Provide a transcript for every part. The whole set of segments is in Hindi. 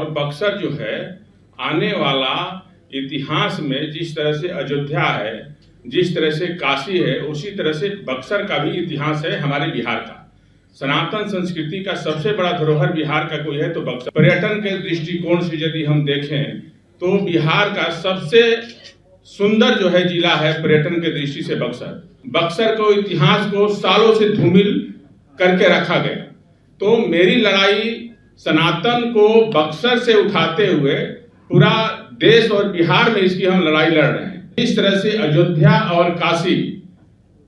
और बक्सर जो है आने वाला इतिहास में जिस तरह से अयोध्या है, जिस तरह से काशी है, उसी तरह से बक्सर का भी इतिहास है हमारे बिहार का। सनातन संस्कृति का सबसे बड़ा धरोहर बिहार का कोई है तो बक्सर। पर्यटन के दृष्टिकोण से यदि हम देखें तो बिहार का सबसे सुंदर जो है जिला है पर्यटन के दृष्टि से बक्सर। बक्सर को इतिहास को सालों से धूमिल करके रखा गया। तो मेरी लड़ाई सनातन को बक्सर से उठाते हुए पूरा देश और बिहार में इसकी हम लड़ाई लड़ रहे हैं। इस तरह से अयोध्या और काशी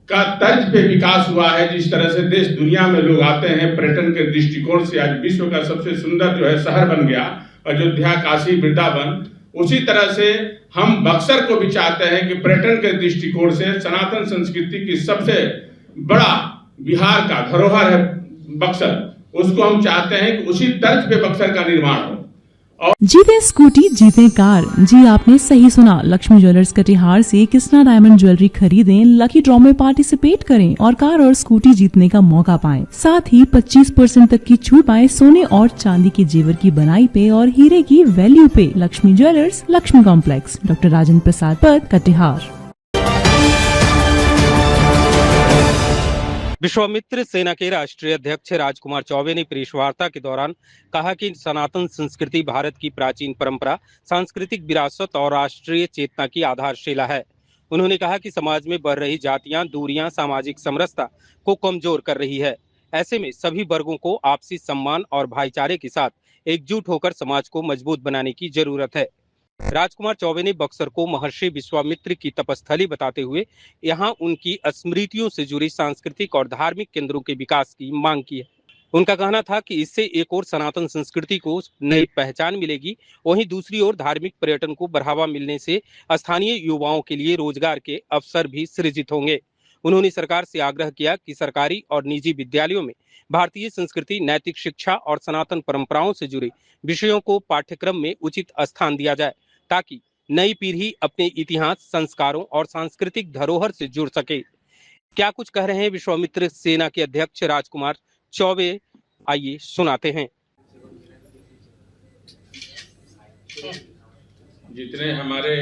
का तर्ज पे विकास हुआ है, जिस तरह से देश दुनिया में लोग आते हैं पर्यटन के दृष्टिकोण से, आज विश्व का सबसे सुंदर जो है शहर बन गया अयोध्या, काशी, वृंदावन। उसी तरह से हम बक्सर को भी चाहते हैं कि पर्यटन के दृष्टिकोण से सनातन संस्कृति की सबसे बड़ा बिहार का धरोहर है बक्सर, उसको हम चाहते हैं कि उसी तर्ज पे बक्सर का निर्माण हो। जीते स्कूटी जीते कार। जी आपने सही सुना, लक्ष्मी ज्वेलर्स कटिहार से कृष्णा डायमंड ज्वेलरी खरीदें, लकी ड्रॉ में पार्टिसिपेट करें और कार और स्कूटी जीतने का मौका पाएं। साथ ही 25% तक की छूट पाएं सोने और चांदी के जेवर की बनाई पे और हीरे की वैल्यू पे। Lakshmi jewellers, Lakshmi complex, doctor Rajendra Prasad पथ, कटिहार। विश्वामित्र सेना के राष्ट्रीय अध्यक्ष राजकुमार चौबे ने प्रेस वार्ता के दौरान कहा कि सनातन संस्कृति भारत की प्राचीन परंपरा, सांस्कृतिक विरासत और राष्ट्रीय चेतना की आधारशिला है। उन्होंने कहा कि समाज में बढ़ रही जातियां, दूरियां सामाजिक समरसता को कमजोर कर रही है। ऐसे में सभी वर्गों को आपसी सम्मान और भाईचारे के साथ एकजुट होकर समाज को मजबूत बनाने की जरूरत है। राजकुमार चौबे ने बक्सर को महर्षि विश्वामित्र की तपस्थली बताते हुए यहां उनकी स्मृतियों से जुड़ी सांस्कृतिक और धार्मिक केंद्रों के विकास की मांग की है। उनका कहना था कि इससे एक ओर सनातन संस्कृति को नई पहचान मिलेगी, वहीं दूसरी ओर धार्मिक पर्यटन को बढ़ावा मिलने से स्थानीय युवाओं के लिए रोजगार के अवसर भी सृजित होंगे। उन्होंने सरकार से आग्रह किया कि सरकारी और निजी विद्यालयों में भारतीय संस्कृति, नैतिक शिक्षा और सनातन परंपराओं से जुड़े विषयों को पाठ्यक्रम में उचित स्थान दिया जाए, ताकि नई पीढ़ी अपने इतिहास, संस्कारों और सांस्कृतिक धरोहर से जुड़ सके। क्या कुछ कह रहे हैं विश्वामित्र सेना के अध्यक्ष राजकुमार चौबे, आइए सुनाते हैं। जितने हमारे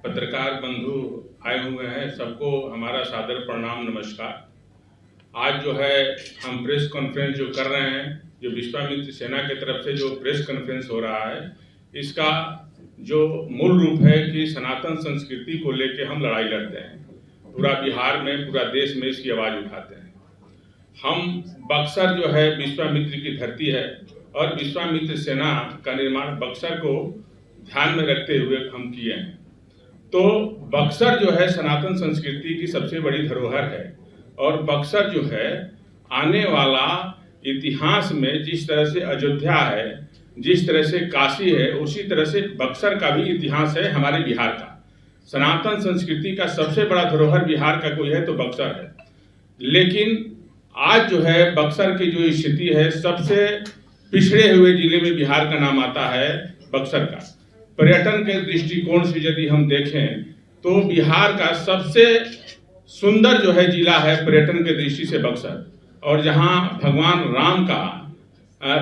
पत्रकार बंधु आए हुए हैं सबको हमारा सादर प्रणाम, नमस्कार। आज जो है हम प्रेस कॉन्फ्रेंस जो कर रहे हैं, जो विश्वामित्र सेना की तरफ से जो प्रेस कॉन्फ्रेंस हो रहा है, इसका जो मूल रूप है कि सनातन संस्कृति को लेके हम लड़ाई लड़ते हैं। पूरा बिहार में, पूरा देश में इसकी आवाज़ उठाते हैं। हम बक्सर जो है विश्वामित्र की धरती है और विश्वामित्र सेना का निर्माण बक्सर को ध्यान में रखते हुए हम किए हैं। तो बक्सर जो है सनातन संस्कृति की सबसे बड़ी धरोहर है और बक्सर जो है आने वाला इतिहास में जिस तरह से अयोध्या है, जिस तरह से काशी है, उसी तरह से बक्सर का भी इतिहास है हमारे बिहार का। सनातन संस्कृति का सबसे बड़ा धरोहर बिहार का कोई है तो बक्सर है। लेकिन आज जो है बक्सर की जो स्थिति है, सबसे पिछड़े हुए जिले में बिहार का नाम आता है बक्सर का। पर्यटन के दृष्टिकोण से यदि हम देखें तो बिहार का सबसे सुंदर जो है जिला है पर्यटन के दृष्टि से बक्सर, और जहां भगवान राम का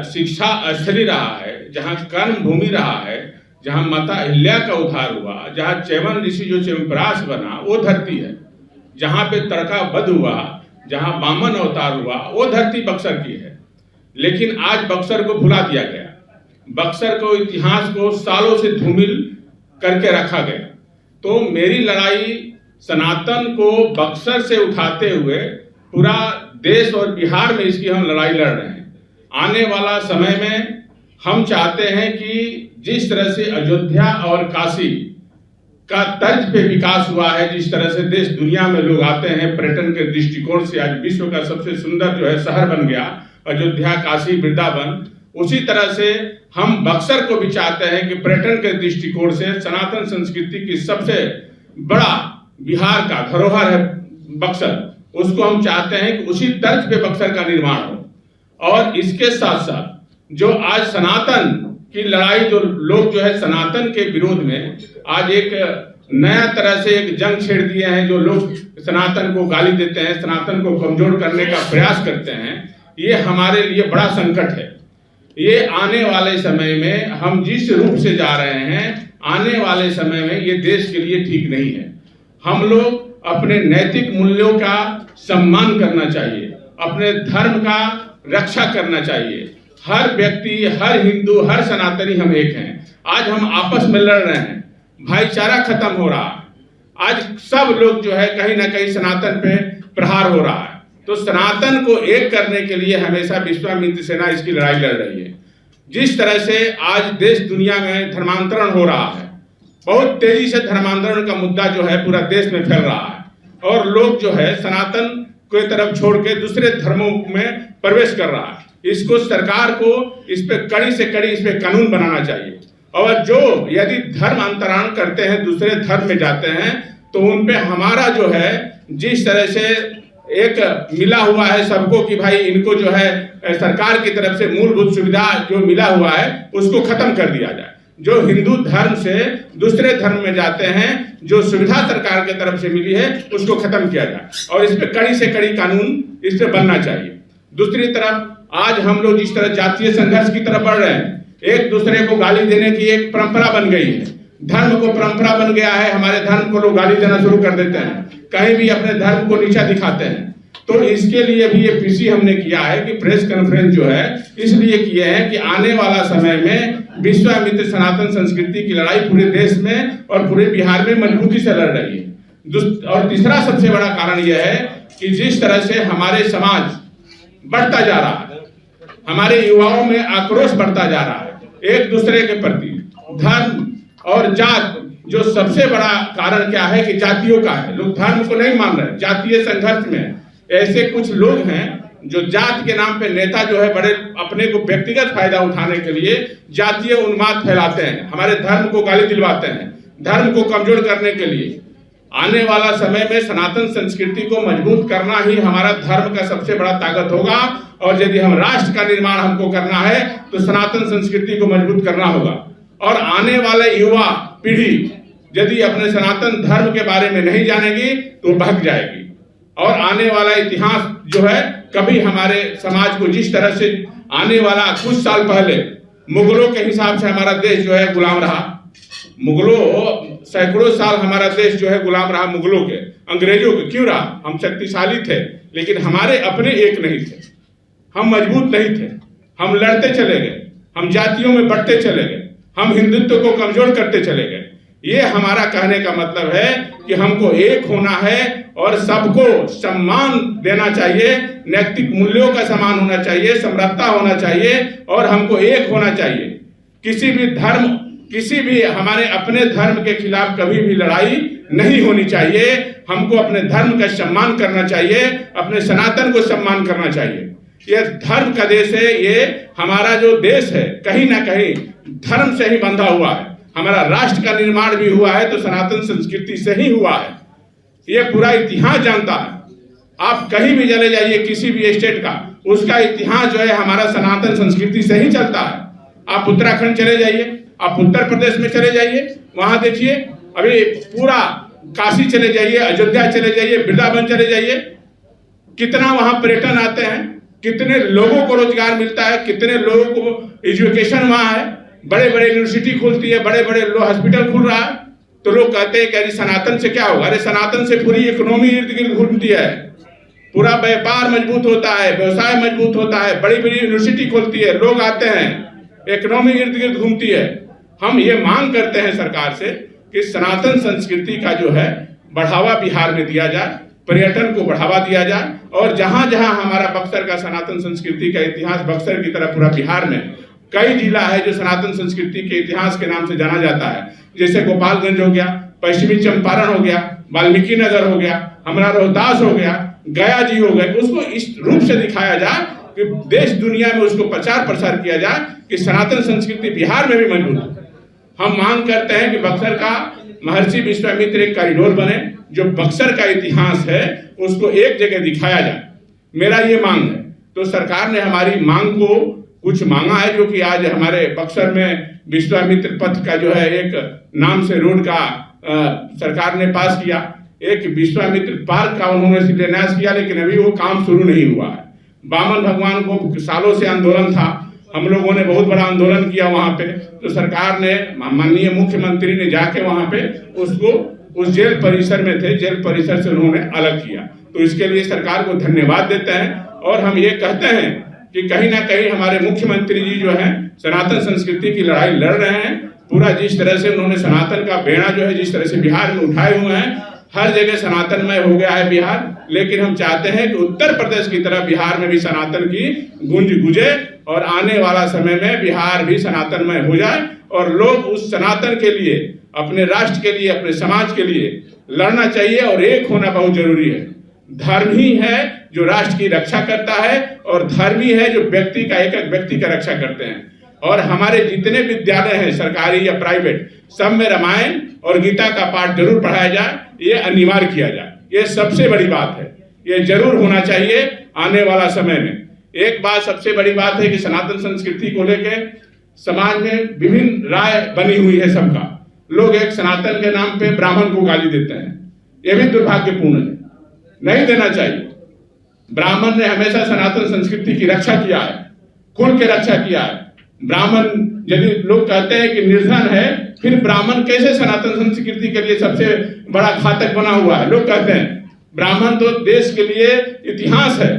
शिक्षा स्थली रहा है, जहां कर्म भूमि रहा है, जहां माता अहिल्या का उद्धार हुआ, जहां च्यवन ऋषि जो च्यवनप्राश बना वो धरती है, जहां पे तड़का वध हुआ, जहां वामन अवतार हुआ, वो धरती बक्सर की है। लेकिन आज बक्सर को भुला दिया गया, बक्सर को इतिहास को सालों से धूमिल करके रखा गया। तो मेरी लड़ाई सनातन को बक्सर से उठाते हुए पूरा देश और बिहार में इसकी हम लड़ाई लड़ रहे हैं। आने वाला समय में हम चाहते हैं कि जिस तरह से अयोध्या और काशी का तर्ज पे विकास हुआ है, जिस तरह से देश दुनिया में लोग आते हैं पर्यटन के दृष्टिकोण से, आज विश्व का सबसे सुंदर जो है शहर बन गया अयोध्या, काशी, वृंदावन। उसी तरह से हम बक्सर को भी चाहते हैं कि पर्यटन के दृष्टिकोण से सनातन संस्कृति की सबसे बड़ा बिहार का धरोहर है बक्सर, उसको हम चाहते हैं कि उसी तर्ज पे बक्सर का निर्माण हो। और इसके साथ साथ जो आज सनातन की लड़ाई, जो लोग जो है सनातन के विरोध में आज एक नया तरह से एक जंग छेड़ दिए हैं, जो लोग सनातन को गाली देते हैं, सनातन को कमजोर करने का प्रयास करते हैं, ये हमारे लिए बड़ा संकट है। ये आने वाले समय में हम जिस रूप से जा रहे हैं, आने वाले समय में ये देश के लिए ठीक नहीं है। हम लोग अपने नैतिक मूल्यों का सम्मान करना चाहिए, अपने धर्म का रक्षा करना चाहिए। हर व्यक्ति, हर हिंदू, हर सनातनी हम एक हैं। आज हम आपस में लड़ रहे हैं, भाईचारा खत्म हो रहा है। आज सब लोग जो है कहीं ना कहीं सनातन पे प्रहार हो रहा है। तो सनातन को एक करने के लिए हमेशा विश्वामित्र सेना इसकी लड़ाई लड़ रही है। जिस तरह से आज देश दुनिया में धर्मांतरण हो रहा है, बहुत तेजी से धर्मांतरण का मुद्दा जो है पूरा देश में फैल रहा है और लोग जो है सनातन को तरफ छोड़ के दूसरे धर्मों में प्रवेश कर रहा है। इसको सरकार को इस पे कड़ी से कड़ी इस पे कानून बनाना चाहिए और जो यदि धर्मांतरण करते हैं, दूसरे धर्म में जाते हैं, तो उन पे हमारा जो है जिस तरह से एक मिला हुआ है सबको कि भाई इनको जो है सरकार की तरफ से मूलभूत सुविधा जो मिला हुआ है उसको खत्म कर दिया जाए। जो हिंदू धर्म से दूसरे धर्म में जाते हैं, जो सुविधा सरकार की तरफ से मिली है उसको खत्म किया जाए और इस पे कड़ी से कड़ी कानून इस पे बनना चाहिए। दूसरी तरफ आज हम लोग जिस तरह जातीय संघर्ष की तरफ बढ़ रहे हैं, एक दूसरे को गाली देने की एक परंपरा बन गई है, धर्म को परंपरा बन गया है। हमारे धर्म को लोग गाली देना शुरू कर देते हैं, कहीं भी अपने धर्म को नीचा दिखाते हैं। तो इसके लिए भी ये पीसी हमने किया है कि प्रेस कॉन्फ्रेंस जो है इसलिए किए हैं कि आने वाला समय में विश्वामित्र सनातन संस्कृति की लड़ाई पूरे देश में और पूरे बिहार में मजबूती से लड़ रही है। और तीसरा सबसे बड़ा कारण यह है कि जिस तरह से हमारे समाज बढ़ता जा रहा है, हमारे युवाओं में आक्रोश बढ़ता जा रहा है एक दूसरे के प्रति, धर्म और जात, जो सबसे बड़ा कारण क्या है कि जातियों का है। लोग धर्म को नहीं मान रहे। जातीय संघर्ष में ऐसे कुछ लोग हैं जो जात के नाम पे नेता जो है बड़े अपने को व्यक्तिगत फायदा उठाने के लिए जातीय उन्माद फैलाते हैं, हमारे धर्म को गाली दिलवाते हैं, धर्म को कमजोर करने के लिए। आने वाला समय में सनातन संस्कृति को मजबूत करना ही हमारा धर्म का सबसे बड़ा ताकत होगा और यदि हम राष्ट्र का निर्माण हमको करना है तो सनातन संस्कृति को मजबूत करना होगा। और आने वाले युवा पीढ़ी यदि अपने सनातन धर्म के बारे में नहीं जानेगी तो भटक जाएगी और आने वाला इतिहास जो है कभी हमारे समाज को जिस तरह से आने वाला कुछ साल पहले मुगलों के हिसाब से हमारा देश जो है गुलाम रहा, मुगलों सैकड़ों साल हमारा देश जो है गुलाम रहा मुगलों के, अंग्रेजों के। क्यों रहा? हम शक्तिशाली थे लेकिन हमारे अपने एक नहीं थे, हम मजबूत नहीं थे, हम लड़ते चले गए, हम जातियों में बढ़ते चले गए, हम हिंदुत्व को कमजोर करते चले गए। ये हमारा कहने का मतलब है कि हमको एक होना है और सबको सम्मान देना चाहिए, नैतिक मूल्यों का सम्मान होना चाहिए, समरसता होना चाहिए और हमको एक होना चाहिए। किसी भी हमारे अपने धर्म के खिलाफ कभी भी लड़ाई नहीं होनी चाहिए। हमको अपने धर्म का सम्मान करना चाहिए, अपने सनातन को सम्मान करना चाहिए। ये धर्म का देश है, ये हमारा जो देश है कहीं ना कहीं धर्म से ही बंधा हुआ है। हमारा राष्ट्र का निर्माण भी हुआ है तो सनातन संस्कृति से ही हुआ है, ये पूरा इतिहास जानता है। आप कहीं भी चले जाइए किसी भी स्टेट का, उसका इतिहास जो है हमारा सनातन संस्कृति से ही चलता है। आप उत्तराखंड चले जाइए, आप उत्तर प्रदेश में चले जाइए, वहां देखिए, अभी पूरा काशी चले जाइए, अयोध्या चले जाइए, वृंदावन चले जाइए, कितना वहां पर्यटन आते हैं, कितने लोगों को रोजगार मिलता है, कितने लोगों को एजुकेशन वहां है, बड़े बड़े यूनिवर्सिटी खुलती है, बड़े बड़े हॉस्पिटल खुल रहा है। तो लोग कहते हैं कि अरे सनातन से क्या होगा? अरे सनातन से पूरी इकोनॉमी इर्द गिर्द घूमती है, पूरा व्यापार मजबूत होता है, व्यवसाय मजबूत होता है, बड़ी बड़ी यूनिवर्सिटी खुलती है, लोग आते हैं, इकोनॉमी इर्द गिर्द घूमती है। हम ये मांग करते हैं सरकार से कि सनातन संस्कृति का जो है बढ़ावा बिहार में दिया जाए, पर्यटन को बढ़ावा दिया जाए और जहां जहां हमारा बक्सर का सनातन संस्कृति का इतिहास, बक्सर की तरह पूरा बिहार में कई जिला है जो सनातन संस्कृति के इतिहास के नाम से जाना जाता है, जैसे गोपालगंज हो गया, पश्चिमी चंपारण हो गया, वाल्मीकि नगर हो गया, हमारा रोहतास हो गया, गया जी हो गए। उसको इस रूप से दिखाया जाए कि देश दुनिया में उसको प्रचार प्रसार किया जाए कि सनातन संस्कृति बिहार में भी मजबूत है। हम मांग करते हैं कि बक्सर का महर्षि विश्वामित्र एक कॉरिडोर बने, जो बक्सर का इतिहास है उसको एक जगह दिखाया जाए, मेरा ये मांग है। तो सरकार ने हमारी मांग को कुछ मांगा है, जो कि आज हमारे बक्सर में विश्वामित्र पथ का जो है एक नाम से रोड का सरकार ने पास किया, एक विश्वामित्र पार्क का उन्होंने शिलान्यास किया, लेकिन अभी वो काम शुरू नहीं हुआ है। वामन भगवान को सालों से आंदोलन था हम लोगों ने बहुत बड़ा आंदोलन किया वहां पे, तो सरकार ने, माननीय मुख्यमंत्री ने जाके वहां पे उसको उस जेल परिसर में थे, जेल परिसर से उन्होंने अलग किया। तो इसके लिए सरकार को धन्यवाद देते हैं। और हम ये कहते हैं कि कहीं ना कहीं हमारे मुख्यमंत्री जी जो है सनातन संस्कृति की लड़ाई लड़ रहे हैं। पूरा जिस तरह से उन्होंने सनातन का बेड़ा जो है जिस तरह से बिहार में उठाए हुए हैं, हर जगह सनातनमय हो गया है बिहार। लेकिन हम चाहते हैं कि उत्तर प्रदेश की तरह बिहार में भी सनातन की गूंज गुजे और आने वाला समय में बिहार भी सनातनमय हो जाए और लोग उस सनातन के लिए, अपने राष्ट्र के लिए, अपने समाज के लिए लड़ना चाहिए। और एक होना बहुत जरूरी है। धर्म ही है जो राष्ट्र की रक्षा करता है और धर्म ही है जो व्यक्ति का, एक एक व्यक्ति का रक्षा करते हैं। और हमारे जितने विद्यालय हैं, सरकारी या प्राइवेट, सब में रामायण और गीता का पाठ जरूर पढ़ाया जाए, ये अनिवार्य किया जाए। ये सबसे बड़ी बात है, ये जरूर होना चाहिए आने वाला समय में। एक बात सबसे बड़ी बात है कि सनातन संस्कृति को लेकर समाज में विभिन्न राय बनी हुई है सबका। लोग एक सनातन के नाम पे ब्राह्मण को गाली देते हैं, ये भी दुर्भाग्यपूर्ण है, नहीं देना चाहिए। ब्राह्मण ने हमेशा सनातन संस्कृति की रक्षा किया है, कुल की रक्षा किया है। ब्राह्मण, यदि लोग कहते हैं कि निर्धन है, फिर ब्राह्मण कैसे सनातन संस्कृति के लिए सबसे बड़ा घातक बना हुआ है? लोग कहते हैं ब्राह्मण तो देश के लिए इतिहास है,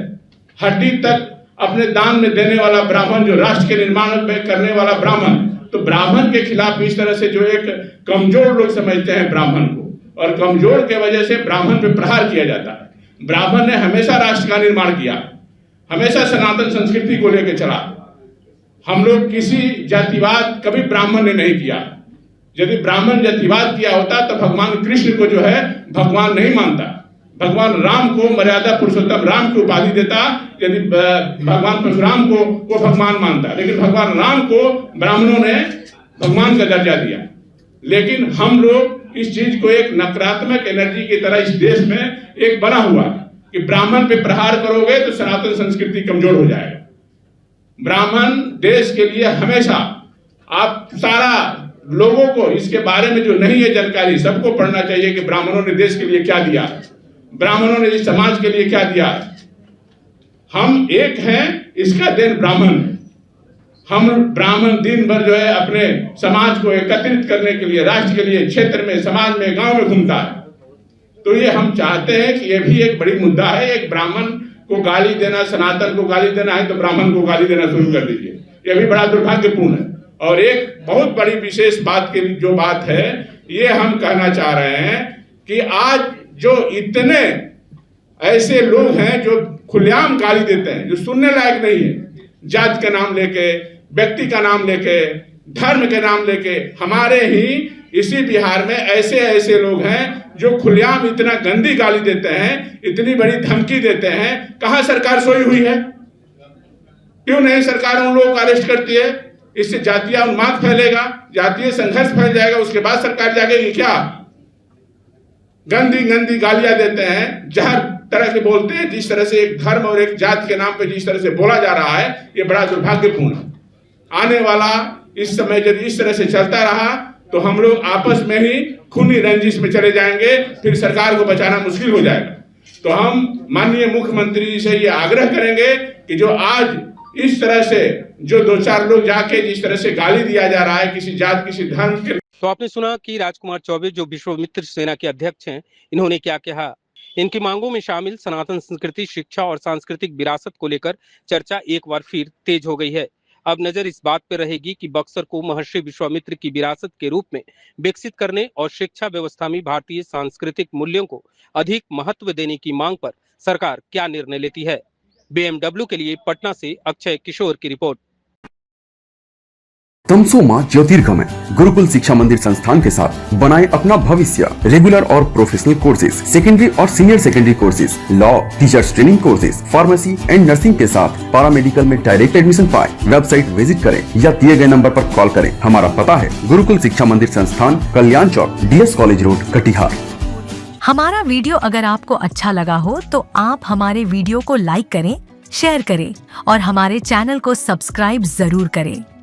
हड्डी तक अपने दान में देने वाला ब्राह्मण, जो राष्ट्र के निर्माण में करने वाला ब्राह्मण। तो ब्राह्मण के खिलाफ इस तरह से जो एक कमजोर लोग समझते हैं ब्राह्मण को, और कमजोर के वजह से ब्राह्मण पे प्रहार किया जाता है। ब्राह्मण ने हमेशा राष्ट्र का निर्माण किया, हमेशा सनातन संस्कृति को लेकर चला। हम लोग किसी जातिवाद कभी ब्राह्मण ने नहीं किया। यदि ब्राह्मण जातिवाद किया होता तो भगवान कृष्ण को जो है भगवान नहीं मानता, भगवान राम को मर्यादा पुरुषोत्तम राम की उपाधि देता। यदि भगवान परशुराम को वो भगवान मानता, लेकिन भगवान राम को ब्राह्मणों ने भगवान का दर्जा दिया। लेकिन हम लोग इस चीज को एक नकारात्मक एनर्जी की तरह इस देश में एक बना हुआ कि ब्राह्मण पे प्रहार करोगे तो सनातन संस्कृति कमजोर हो जाएगा। ब्राह्मण देश के लिए हमेशा, आप सारा लोगों को इसके बारे में जो नहीं है जानकारी, सबको पढ़ना चाहिए कि ब्राह्मणों ने देश के लिए क्या दिया, ब्राह्मणों ने इस समाज के लिए क्या दिया। हम एक हैं, इसका देन ब्राह्मण है। हम ब्राह्मण दिन भर जो है अपने समाज को एकत्रित करने के लिए, राष्ट्र के लिए, क्षेत्र में, समाज में, गांव में घूमता है। तो ये हम चाहते हैं कि ये भी एक बड़ी मुद्दा है। एक ब्राह्मण को गाली देना, सनातन को गाली देना है तो ब्राह्मण को गाली देना शुरू कर दीजिए, यह भी बड़ा दुर्भाग्यपूर्ण है। और एक बहुत बड़ी विशेष बात की जो बात है, ये हम कहना चाह रहे हैं कि आज जो इतने ऐसे लोग हैं जो खुलेआम गाली देते हैं, जो सुनने लायक नहीं है, जात के नाम लेके, व्यक्ति का नाम लेके, धर्म के नाम लेके, हमारे ही इसी बिहार में ऐसे ऐसे लोग हैं जो खुलेआम इतना गंदी गाली देते हैं, इतनी बड़ी धमकी देते हैं। कहां सरकार सोई हुई है? क्यों नहीं सरकार उन लोगों को अरेस्ट करती है? इससे जातीय उन्माद फैलेगा, जातीय संघर्ष फैल जाएगा, उसके बाद सरकार जागेगी क्या? गंदी गंदी गालियां देते हैं, जहर तरह के बोलते हैं। जिस तरह से एक धर्म और एक जात के नाम पे जिस तरह से बोला जा रहा है, ये बड़ा दुर्भाग्यपूर्ण है। आने वाला इस समय यदि इस तरह से चलता रहा तो हम लोग आपस में ही खूनी रंजिश में चले जाएंगे, फिर सरकार को बचाना मुश्किल हो जाएगा। तो हम माननीय मुख्यमंत्री जी से ये आग्रह करेंगे कि जो आज इस तरह से जो दो चार लोग जाके जिस तरह से गाली दिया जा रहा है किसी जात, किसी धर्म के। तो आपने सुना कि राजकुमार चौबे जो विश्वामित्र सेना के अध्यक्ष हैं, इन्होंने क्या कहा। इनकी मांगों में शामिल सनातन संस्कृति, शिक्षा और सांस्कृतिक विरासत को लेकर चर्चा एक बार फिर तेज हो गई है। अब नजर इस बात पर रहेगी कि बक्सर को महर्षि विश्वामित्र की विरासत के रूप में विकसित करने और शिक्षा व्यवस्था में भारतीय सांस्कृतिक मूल्यों को अधिक महत्व देने की मांग पर सरकार क्या निर्णय लेती है। BMW के लिए पटना से अक्षय किशोर की रिपोर्ट। तमसोमा ज्योतिर्गमय गुरुकुल शिक्षा मंदिर संस्थान के साथ बनाए अपना भविष्य। रेगुलर और प्रोफेशनल कोर्सेज, सेकेंडरी और senior secondary courses, law, teachers training courses, pharmacy and nursing के साथ पैरामेडिकल में डायरेक्ट एडमिशन पाए। वेबसाइट विजिट करें या दिए गए नंबर पर कॉल करें। हमारा पता है गुरुकुल शिक्षा मंदिर संस्थान, कल्याण चौक, DS कॉलेज रोड, कटिहार। हमारा वीडियो अगर आपको अच्छा लगा हो तो आप हमारे वीडियो को लाइक करें, शेयर करें और हमारे चैनल को सब्सक्राइब जरूर करें।